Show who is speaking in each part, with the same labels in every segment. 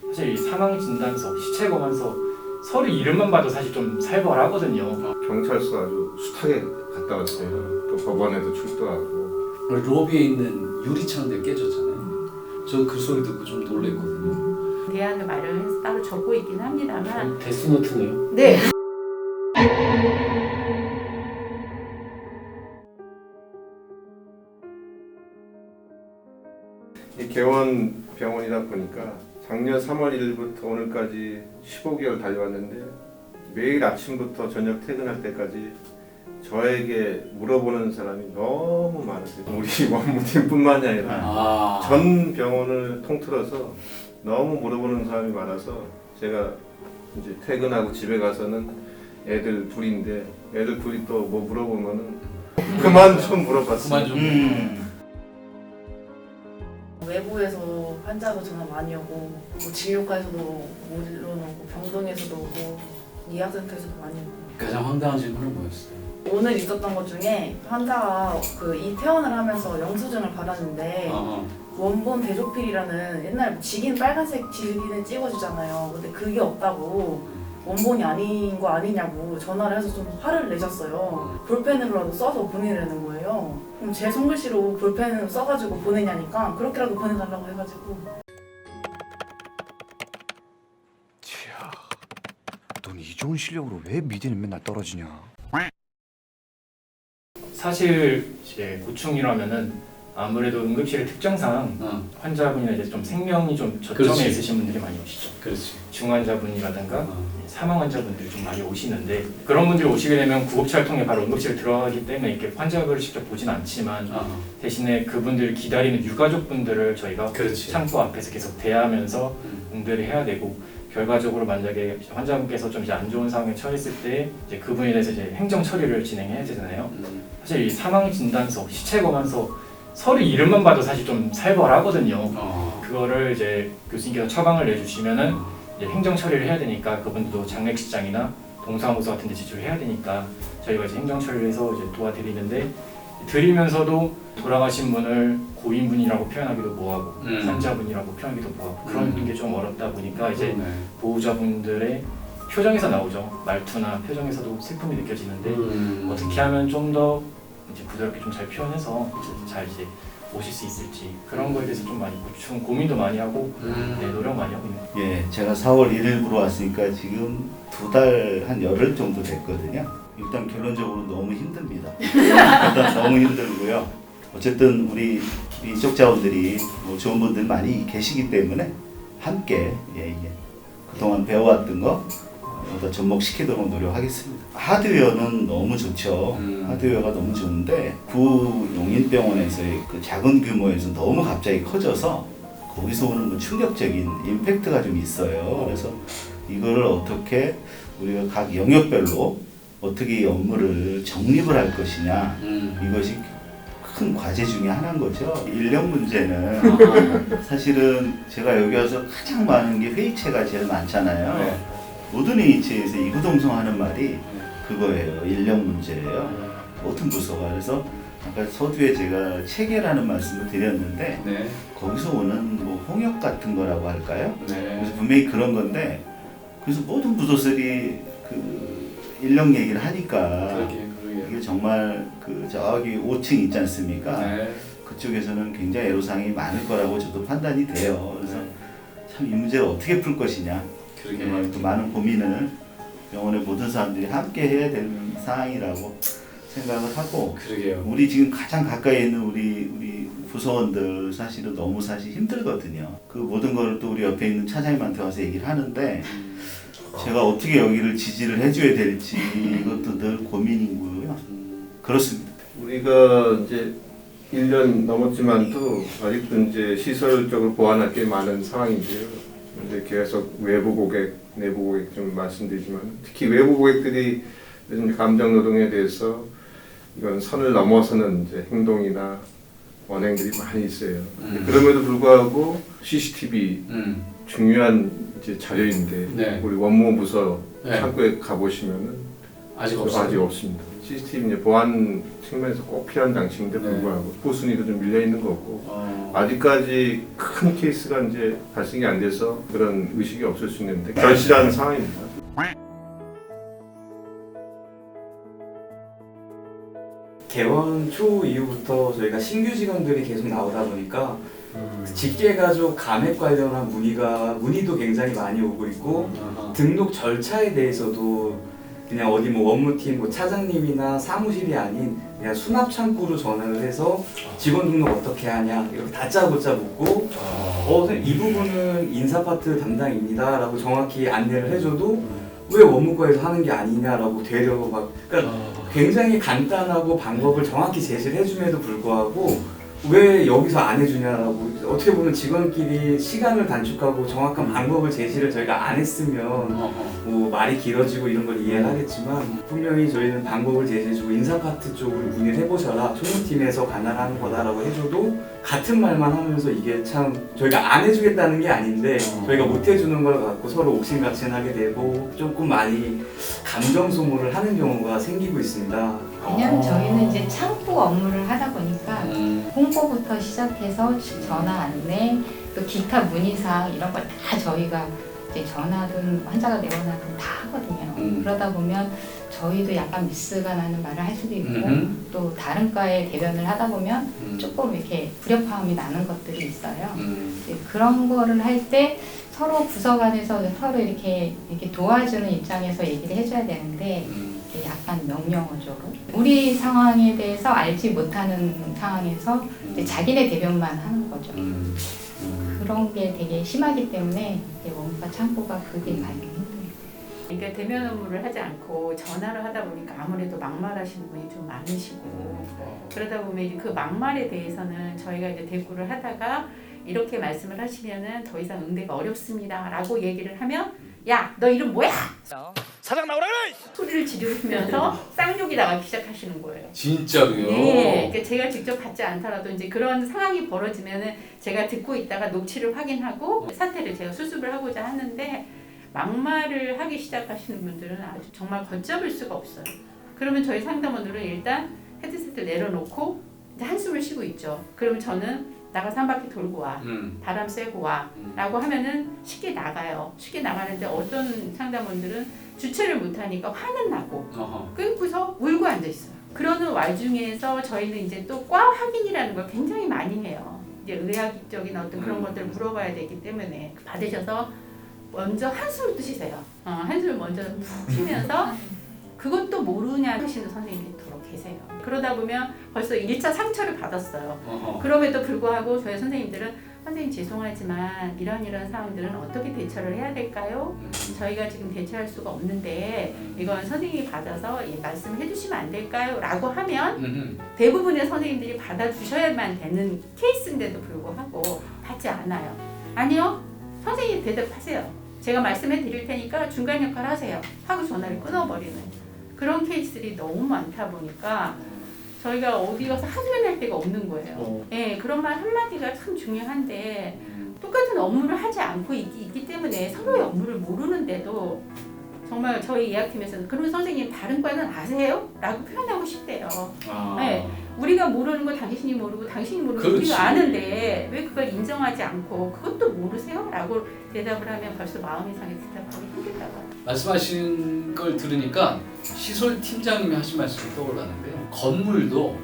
Speaker 1: 사실 이 사망 진단서, 시체 검안서 서류 이름만 봐도 사실 좀 살벌하거든요.
Speaker 2: 경찰서 아주 숱하게 갔다 왔어요. 또 법원에도 출두하고.
Speaker 3: 로비에 있는 유리창들 깨졌잖아요. 저 그 소리 듣고 좀 놀랬거든요.
Speaker 4: 대안을 마련해서 따로 적고 있긴 합니다만
Speaker 3: 데스노트네요.
Speaker 4: 네.
Speaker 2: 이 개원 병원이다 보니까 작년 3월 1일부터 오늘까지 15개월 달려왔는데 매일 아침부터 저녁 퇴근할 때까지 저에게 물어보는 사람이 너무 많으세요. 우리 원무팀뿐만이 아니라 전 병원을 통틀어서 너무 물어보는 사람이 많아서 제가 이제 퇴근하고 집에 가서는 애들 둘인데 애들 둘이 또 뭐 물어보면은 그만 좀 물어봤어요.
Speaker 3: 그만 좀.
Speaker 5: 외부에서 환자도 전화 많이 오고 뭐 진료과에서도 물론 오고 병동에서도 오고 예약센터에서도 많이 오고.
Speaker 3: 가장 황당한 질문은 뭐였어요?
Speaker 5: 오늘 있었던 것 중에 환자가 그 이태원을 하면서 영수증을 받았는데 원본 대조필이라는 옛날 직인 빨간색 직인을 찍어주잖아요. 근데 그게 없다고 원본이 아닌 거 아니냐고 전화를 해서 좀 화를 내셨어요. 볼펜으로라도 써서 보내라는 거예요. 그럼 제 손글씨로 볼펜으로 써가지고 보내냐니까 그렇게라도 보내달라고 해가지고.
Speaker 6: 야, 넌 이 좋은 실력으로 왜 미대는 맨날 떨어지냐?
Speaker 1: 사실 이제 고충이라면은 아무래도 응급실의 특정상 환자분이나 이제 좀 생명이 좀 저점에
Speaker 3: 그렇지.
Speaker 1: 있으신 분들이 많이 오시죠.
Speaker 3: 그렇지.
Speaker 1: 중환자분이라든가 사망 환자분들이 좀 많이 오시는데 그런 분들이 오시게 되면 구급차를 통해 바로 응급실에 들어가기 때문에 이렇게 환자분을 직접 보진 않지만 대신에 그분들 기다리는 유가족분들을 저희가
Speaker 3: 그렇지.
Speaker 1: 창구 앞에서 계속 대하면서 응대를 해야 되고 결과적으로 만약에 환자분께서 좀 이제 안 좋은 상황에 처했을 때 이제 그분에 대해서 이제 행정 처리를 진행해야 되잖아요. 사실 이 사망 진단서, 시체 검안서 서류 이름만 봐도 사실 좀 살벌하거든요. 그거를 이제 교수님께서 처방을 내주시면은 이제 행정 처리를 해야 되니까 그분들도 장례식장이나 동사무소 같은 데 제출을 해야 되니까 저희가 이제 행정 처리를 해서 이제 도와드리는데 드리면서도 돌아가신 분을 고인분이라고 표현하기도 뭐하고 환자분이라고 표현하기도 뭐하고 그런 게 좀 어렵다 보니까 이제 보호자분들의 표정에서 나오죠. 말투나 표정에서도 슬픔이 느껴지는데 어떻게 하면 좀 더 이제 부드럽게 좀 잘 표현해서 잘 이제 오실 수 있을지 그런 거에 대해서 좀 많이 고민도 많이 하고 네, 노력 많이 하고 있는 것 같아요.
Speaker 7: 예, 제가 4월 1일부로 왔으니까 지금 2달 한 열흘 정도 됐거든요. 일단 결론적으로 너무 힘듭니다. 일단 너무 힘들고요. 어쨌든 우리 이쪽 자원들이 뭐 좋은 분들 많이 계시기 때문에 함께 그동안 배워왔던 거 더 접목시키도록 노력하겠습니다. 하드웨어는 너무 좋죠. 하드웨어가 너무 좋은데 구용인병원에서의 그 작은 규모에서 너무 갑자기 커져서 거기서 오는 뭐 충격적인 임팩트가 좀 있어요. 그래서 이거를 어떻게 우리가 각 영역별로 어떻게 이 업무를 정립을 할 것이냐 이것이 큰 과제 중에 하나인 거죠. 인력 문제는 사실은 제가 여기 와서 가장 많은 게 회의체가 제일 많잖아요.
Speaker 3: 네.
Speaker 7: 모든 회의체에서 이구동성하는 말이 그거예요. 인력 문제예요. 모든 부서가. 그래서 아까 서두에 제가 체계라는 말씀을 드렸는데 거기서 오는 뭐 홍역 같은 거라고 할까요? 그래서 분명히 그런 건데 그래서 모든 부서들이 그 인력 얘기를 하니까 이게 정말 그 저기 5층 있지 않습니까? 그쪽에서는 굉장히 애로사항이 많을 거라고 저도 판단이 돼요. 그래서 참 이 문제를 어떻게 풀 것이냐. 또 많은 고민을 병원의 모든 사람들이 함께 해야 되는 사항이라고 생각을 하고 우리 지금 가장 가까이 있는 우리 부서원들 사실은 너무 사실 힘들거든요. 그 모든 걸 또 우리 옆에 있는 차장님한테 와서 얘기를 하는데 제가 어떻게 여기를 지지를 해줘야 될지 이것도 늘 고민이고요. 그렇습니다.
Speaker 2: 우리가 이제 1년 넘었지만도 아직도 이제 시설적으로 보완할 게 많은 상황인데요. 이제 계속 외부 고객, 내부 고객 좀 말씀드리지만 특히 외부 고객들이 요즘 감정 노동에 대해서 이건 선을 넘어서는 이제 행동이나 언행들이 많이 있어요. 그럼에도 불구하고 CCTV 중요한 이제 자료인데 우리 원무부서 창구에 가보시면은 아직 없습니다. CCTV 이제 보안 측면에서 꼭 필요한 장치인데 불구하고 보순위도 좀 밀려 있는 거고 아직까지 큰 케이스가 이제 발생이 안 돼서 그런 의식이 없을 수 있는데 결실한 상황입니다.
Speaker 8: 개원 초 이후부터 저희가 신규 직원들이 계속 나오다 보니까 직계가족 감액 관련한 문의도 굉장히 많이 오고 있고 등록 절차에 대해서도 그냥 어디 뭐 업무팀 뭐 차장님이나 사무실이 아닌 그냥 수납 창구로 전화를 해서 직원 등록 어떻게 하냐 이렇게 다짜고짜 묻고 선생님 이 부분은 인사 파트 담당입니다라고 정확히 안내를 해줘도 왜 원무과에서 하는 게 아니냐라고 되려 막 그러니까 굉장히 간단하고 방법을 정확히 제시를 해줌에도 불구하고 왜 여기서 안 해주냐라고 어떻게 보면 직원끼리 시간을 단축하고 정확한 방법을 제시를 저희가 안 했으면 뭐 말이 길어지고 이런 걸 이해를 하겠지만 분명히 저희는 방법을 제시해주고 인사 파트 쪽으로 문의를 해보셔라 총무팀에서 관할하는 거다라고 해줘도 같은 말만 하면서 이게 참 저희가 안 해주겠다는 게 아닌데 저희가 못 해주는 걸 갖고 서로 옥신각신하게 되고 조금 많이 감정 소모를 하는 경우가 생기고 있습니다.
Speaker 4: 왜냐면 저희는 이제 창구 업무를 하다 보니까 홍보부터 시작해서 전화 안내, 또 기타 문의사항 이런 걸 다 저희가 이제 전화든 환자가 내원하든 다 하거든요. 그러다 보면 저희도 약간 미스가 나는 말을 할 수도 있고 또 다른 과에 대변을 하다 보면 조금 이렇게 불협화음이 나는 것들이 있어요. 그런 거를 할 때 서로 부서 간에서 서로 이렇게 도와주는 입장에서 얘기를 해줘야 되는데 약간 명령어조로 우리 상황에 대해서 알지 못하는 상황에서 이제 자기네 대변만 하는 거죠. 그런 게 되게 심하기 때문에 원무과 창구가 그게 많이 힘들어요.
Speaker 9: 그러니까 대면 업무를 하지 않고 전화를 하다 보니까 아무래도 막말하시는 분이 좀 많으시고 그러다 보면 이제 그 막말에 대해서는 저희가 이제 대꾸를 하다가 이렇게 말씀을 하시면은 더 이상 응대가 어렵습니다라고 얘기를 하면 야, 너 이름 뭐야?
Speaker 10: 사장 나오라 그래!
Speaker 9: 소리를 지르시면서 쌍욕이 나가기 시작하시는 거예요.
Speaker 3: 진짜로요?
Speaker 9: 네, 그러니까 제가 직접 받지 않더라도 이제 그런 상황이 벌어지면은 제가 듣고 있다가 녹취를 확인하고 사태를 제가 수습을 하고자 하는데 막말을 하기 시작하시는 분들은 아주 정말 걷잡을 수가 없어요. 그러면 저희 상담원들은 일단 헤드셋을 내려놓고 이제 한숨을 쉬고 있죠. 그러면 저는 나가서 한 바퀴 돌고 와. 바람 쐬고 와. 라고 하면은 쉽게 나가요. 쉽게 나가는데 어떤 상담원들은 주체를 못하니까 화는 나고 끊고서 울고 앉아있어요. 그러는 와중에서 저희는 이제 또 과 확인이라는 걸 굉장히 많이 해요. 이제 의학적인 어떤 그런 것들을 물어봐야 되기 때문에 받으셔서 먼저 한숨을 쉬세요. 한숨을 먼저 푹 쉬면서 그것도 모르냐 하시는 선생님이 더러 계세요. 그러다 보면 벌써 1차 상처를 받았어요. 그럼에도 불구하고 저희 선생님들은 선생님 죄송하지만 이런 상황들은 어떻게 대처를 해야 될까요? 저희가 지금 대처할 수가 없는데 이건 선생님이 받아서 말씀해 주시면 안 될까요? 라고 하면 대부분의 선생님들이 받아주셔야만 되는 케이스인데도 불구하고 받지 않아요. 아니요. 선생님 대답하세요. 제가 말씀해 드릴 테니까 중간 역할 하세요. 하고 전화를 끊어버리는 그런 케이스들이 너무 많다 보니까 저희가 어디 가서 하소연할 데가 없는 거예요. 네, 그런 말 한마디가 참 중요한데 똑같은 업무를 하지 않고 있기 때문에 서로의 업무를 모르는데도 정말 저희 예약팀에서는 그러면 선생님 다른 과는 아세요? 라고 표현하고 싶대요. 네, 우리가 모르는 거 당신이 모르고 당신이 모르는 거 우리가 아는데 왜 그걸 인정하지 않고 그것도 모르세요? 라고 대답을 하면 벌써 마음이 상해서 대답하기 힘들다고 해요.
Speaker 3: 말씀하신 걸 들으니까 시설 팀장님이 하신 말씀이 떠올랐는데요. 건물도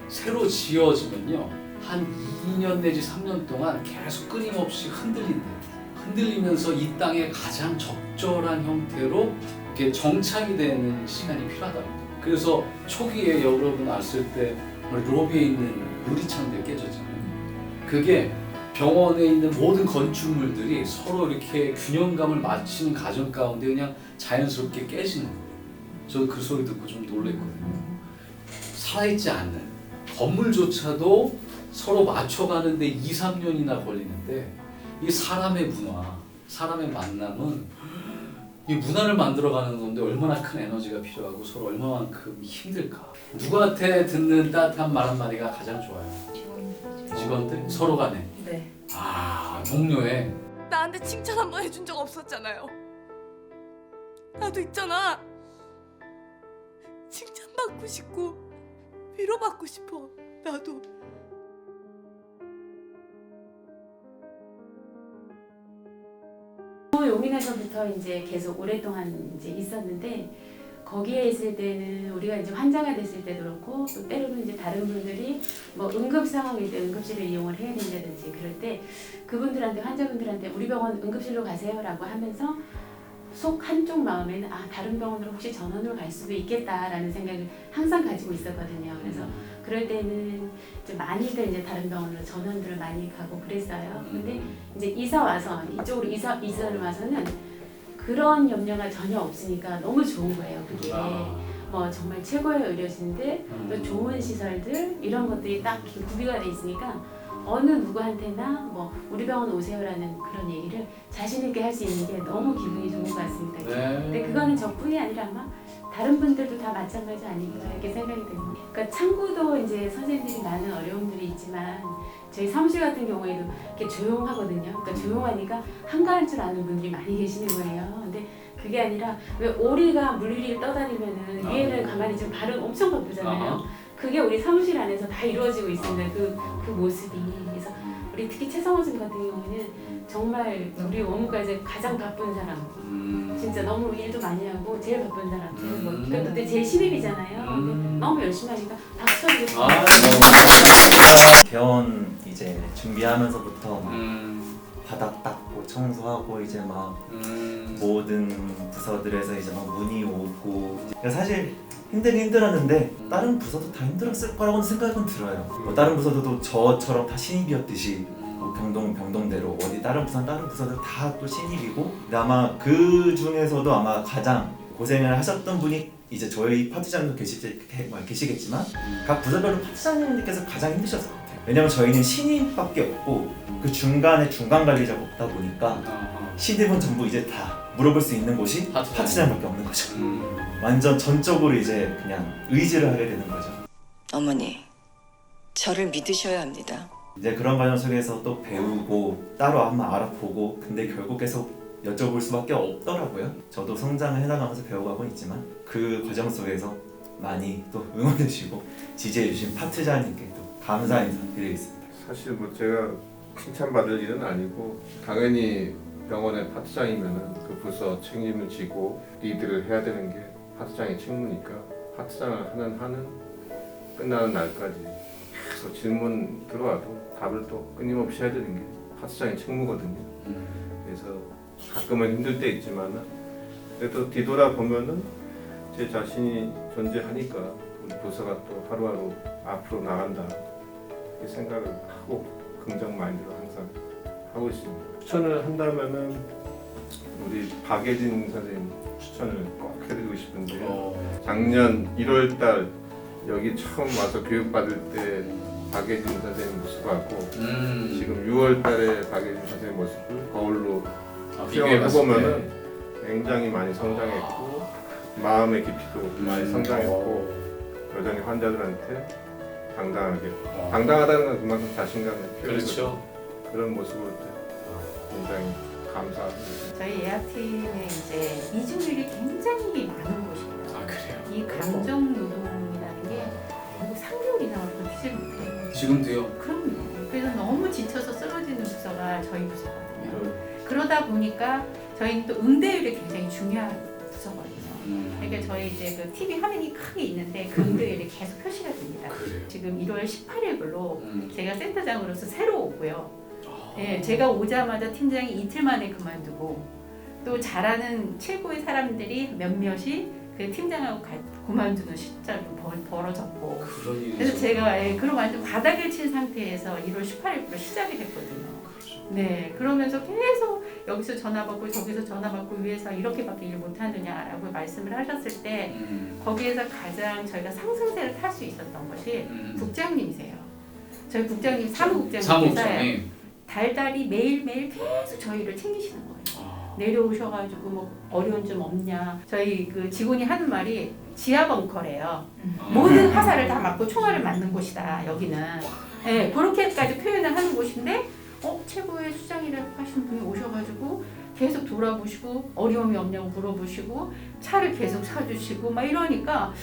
Speaker 3: 새로 지어지면요 한 2년 내지 3년 동안 계속 끊임없이 흔들린대요. 흔들리면서 이 땅에 가장 적절한 형태로 이렇게 정착이 되는 시간이 필요하답니다. 그래서 초기에 여러분 왔을 때 로비에 있는 유리창들 깨졌잖아요. 그게 병원에 있는 모든 건축물들이 서로 이렇게 균형감을 맞추는 과정 가운데 그냥 자연스럽게 깨지는 거예요. 저도 그 소리 듣고 좀 놀랐거든요. 살아있지 않는 건물조차도 서로 맞춰가는데 2, 3년이나 걸리는데 이 사람의 문화, 사람의 만남은 이 문화를 만들어가는 건데 얼마나 큰 에너지가 필요하고 서로 얼마만큼 힘들까. 누구한테 듣는 따뜻한 말 한마디가 가장 좋아요? 직원들? 서로 간에?
Speaker 5: 네.
Speaker 3: 아, 동료에?
Speaker 11: 나한테 칭찬 한 번 해준 적 없었잖아요. 나도 있잖아. 칭찬받고 싶고 위로받고 싶어. 나도.
Speaker 12: 용인에서부터 이제 계속 오랫동안 이제 있었는데 거기에 있을 때는 우리가 이제 환자가 됐을 때도 그렇고 또 때로는 이제 다른 분들이 뭐 응급 상황일 때 응급실을 이용을 해야 된다든지 그럴 때 그분들한테 환자분들한테 우리 병원 응급실로 가세요라고 하면서 속 한쪽 마음에는 아 다른 병원으로 혹시 전원으로 갈 수도 있겠다라는 생각을 항상 가지고 있었거든요. 그래서 그럴 때는 이제 많이들 이제 다른 병원으로 전원들을 많이 가고 그랬어요. 근데 이제 이사 와서 이쪽으로 이사를 와서는 그런 염려가 전혀 없으니까 너무 좋은 거예요. 그게 뭐 정말 최고의 의료진들 또 좋은 시설들 이런 것들이 딱 구비가 돼 있으니까 어느 누구한테나 뭐 우리 병원 오세요라는 그런 얘기를 자신 있게 할 수 있는 게 너무 기분이 좋은 것 같습니다. 근데 그거는 저뿐이 아니라 아마 다른 분들도 다 마찬가지 아닌가 이렇게 생각이 됩니다. 그러니까 창구도 이제 선생님들이 많은 어려움들이 있지만 저희 사무실 같은 경우에도 이렇게 조용하거든요. 그러니까 조용하니까 한가할 줄 아는 분들이 많이 계시는 거예요. 근데 그게 아니라 왜 오리가 물 위를 떠다니면은 위에는 가만히 좀 발은 엄청 바쁘잖아요. 그게 우리 사무실 안에서 다 이루어지고 있습니다. 그 모습이. 그래서 우리 특히 최성원 선생님 같은 경우는 정말 우리 원무과에서 가장 바쁜 사람. 진짜 너무 일도 많이 하고 제일 바쁜 사람. 그러니까 그때 제일 신입이잖아요. 근데 너무 열심히 하니까 박수 쳐주고.
Speaker 13: 개원 이제 준비하면서부터 바닥 닦고 청소하고 이제 막 모든 부서들에서 이제 막 문의 오고 사실 힘들긴 힘들었는데 다른 부서도 다 힘들었을 거라고는 생각은 들어요. 뭐 다른 부서도 저처럼 다 신입이었듯이 뭐 병동대로 어디 다른 부서들 다 또 신입이고 근데 아마 그 중에서도 아마 가장 고생을 하셨던 분이 이제 저희 파트장도 계시겠지만 각 부서별로 파트장님들께서 가장 힘드셨을 것 같아요. 왜냐면 저희는 신입밖에 없고 그 중간에 중간 관리자가 없다 보니까 신입은 전부 이제 다 물어볼 수 있는 곳이 파트장밖에 없는 거죠. 완전 전적으로 이제 그냥 의지를 하게 되는 거죠.
Speaker 14: 어머니, 저를 믿으셔야 합니다.
Speaker 13: 이제 그런 과정 속에서 또 배우고 따로 한번 알아보고 근데 결국 계속 여쭤볼 수밖에 없더라고요. 저도 성장을 해나가면서 배워가고 있지만 그 과정 속에서 많이 또 응원해주시고 지지해주신 파트장님께 또 감사 인사드리겠습니다.
Speaker 2: 사실 뭐 제가 칭찬받을 일은 아니고 당연히 병원의 파트장이면은 그 부서 책임을 지고 리드를 해야 되는 게 파트장의 책무니까 파트장을 하는 한은 끝나는 날까지 계속 질문 들어와도 답을 또 끊임없이 해야 되는 게 파트장의 책무거든요. 그래서 가끔은 힘들 때 있지만은 그래도 뒤돌아보면은 제 자신이 존재하니까 우리 부서가 또 하루하루 앞으로 나간다 이렇게 생각을 하고 긍정 마인드로 항상 하고 있습니다. 추천을 한다면은 우리 박예진 선생님 추천을 꼭 해드리고 싶은데요. 작년 1월달 여기 처음 와서 교육받을 때 박예진 선생님 모습하고 지금 6월달에 박예진 선생님 모습을 거울로 비교를 해보면은 굉장히 많이 성장했고 마음의 깊이도 많이 성장했고 여전히 환자들한테 당당하다는 건 그만큼 자신감을 표현하죠. 그런 모습으로 굉장히 감사합니다.
Speaker 9: 저희 예약팀에 이제 이중률이 굉장히 많은 곳이에요.
Speaker 3: 아 그래요?
Speaker 9: 이 감정 노동이라는 게 결국 3개월이 나와도 뛰질 못해요.
Speaker 3: 지금도요?
Speaker 9: 그럼요. 그래서 너무 지쳐서 쓰러지는 부서가 저희 부서거든요. 그러다 보니까 저희는 또 응대율이 굉장히 중요한 부서거든요. 그러니까 저희 이제 그 TV 화면이 크게 있는데 그 응대율이 계속 표시가 됩니다.
Speaker 3: 그래요?
Speaker 9: 지금 1월 18일로 제가 센터장으로서 새로 오고요. 네, 제가 오자마자 팀장이 이틀 만에 그만두고 또 잘하는 최고의 사람들이 몇몇이 그 팀장하고 그만두는 시점이 벌어졌고 그래서 제가 그런 완전 바닥을 친 상태에서 1월 18일부터 시작이 됐거든요. 네, 그러면서 계속 여기서 전화 받고 저기서 전화 받고 위에서 이렇게밖에 일 못하느냐라고 말씀을 하셨을 때 거기에서 가장 저희가 상승세를 탈 수 있었던 것이 국장님이세요. 저희 국장님 사무국장님께서 달달이 매일매일 계속 저희를 챙기시는 거예요. 내려오셔가지고 뭐 어려운 점 없냐. 저희 그 직원이 하는 말이 지하 벙커래요. 모든 화살을 다 맞고 총알을 맞는 곳이다. 여기는. 네, 그렇게까지 표현을 하는 곳인데 최고의 수장이라고 하시는 분이 오셔가지고 계속 돌아보시고 어려움이 없냐고 물어보시고 차를 계속 사주시고 막 이러니까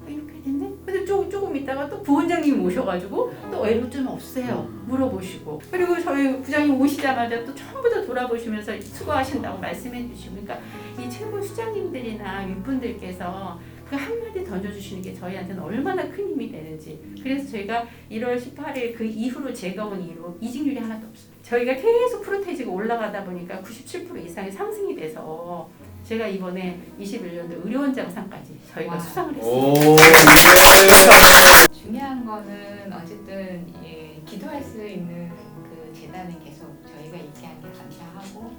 Speaker 9: 이렇게 됐네? 근데 조금 있다가 또 부원장님 오셔가지고 또 외로 좀 없어요 물어보시고 그리고 저희 부장님 오시자마자 또 전부 다 돌아보시면서 수고하신다고 말씀해 주시고 그러니까 이 최고 수장님들이나 윗분들께서 그 한마디 던져주시는 게 저희한테는 얼마나 큰 힘이 되는지 그래서 저희가 1월 18일 그 이후로 제가 온 이후로 이직률이 하나도 없어요. 저희가 계속 프로테이지가 올라가다 보니까 97% 이상이 상승이 돼서 제가 이번에 21년도 의료원장상까지 저희가 수상을 했습니다.
Speaker 4: 중요한 거는 어쨌든 기도할 수 있는 그 재단은 계속 저희가 있게 한 게 감사하고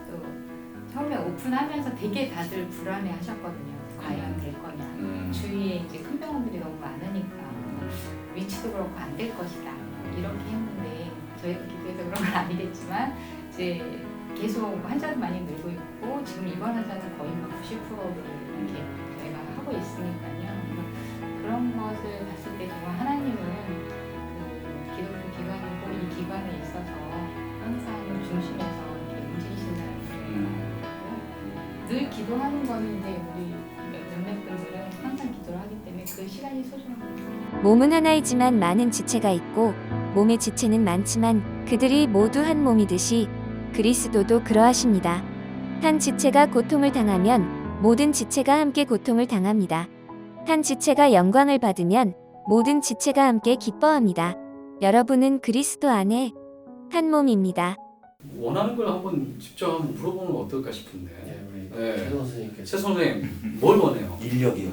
Speaker 4: 또 처음에 오픈하면서 되게 다들 불안해 하셨거든요. 과연 될 거냐. 주위에 이제 큰 병원들이 너무 많으니까 위치도 그렇고 안 될 것이다. 이렇게 했는데 저희가 기도해서 그런 건 아니겠지만 이제 계속 환자도 많이 늘고 있고 지금 입원 환자는 거의 90%를 이렇게 저희가 하고 있으니까요. 그런 것을 봤을 때 정말 하나님은 그 기독교 기관이고 이 기관에 있어서 항상 중심에서 이렇게 움직이신다는 걸 늘 기도하는 거는 이제 우리 몇몇 분들은 항상 기도를 하기 때문에 그 시간이 소중합니다.
Speaker 15: 몸은 하나이지만 많은 지체가 있고 몸의 지체는 많지만 그들이 모두 한 몸이듯이 그리스도도 그러하십니다. 한 지체가 고통을 당하면 모든 지체가 함께 고통을 당합니다. 한 지체가 영광을 받으면 모든 지체가 함께 기뻐합니다. 여러분은 그리스도 안에 한 몸입니다.
Speaker 3: 원하는 걸 한번 직접 한번 물어보면 어떨까 싶은데.
Speaker 1: 최 선생님께서
Speaker 3: 최 선생님 뭘 원해요?
Speaker 13: 인력이요.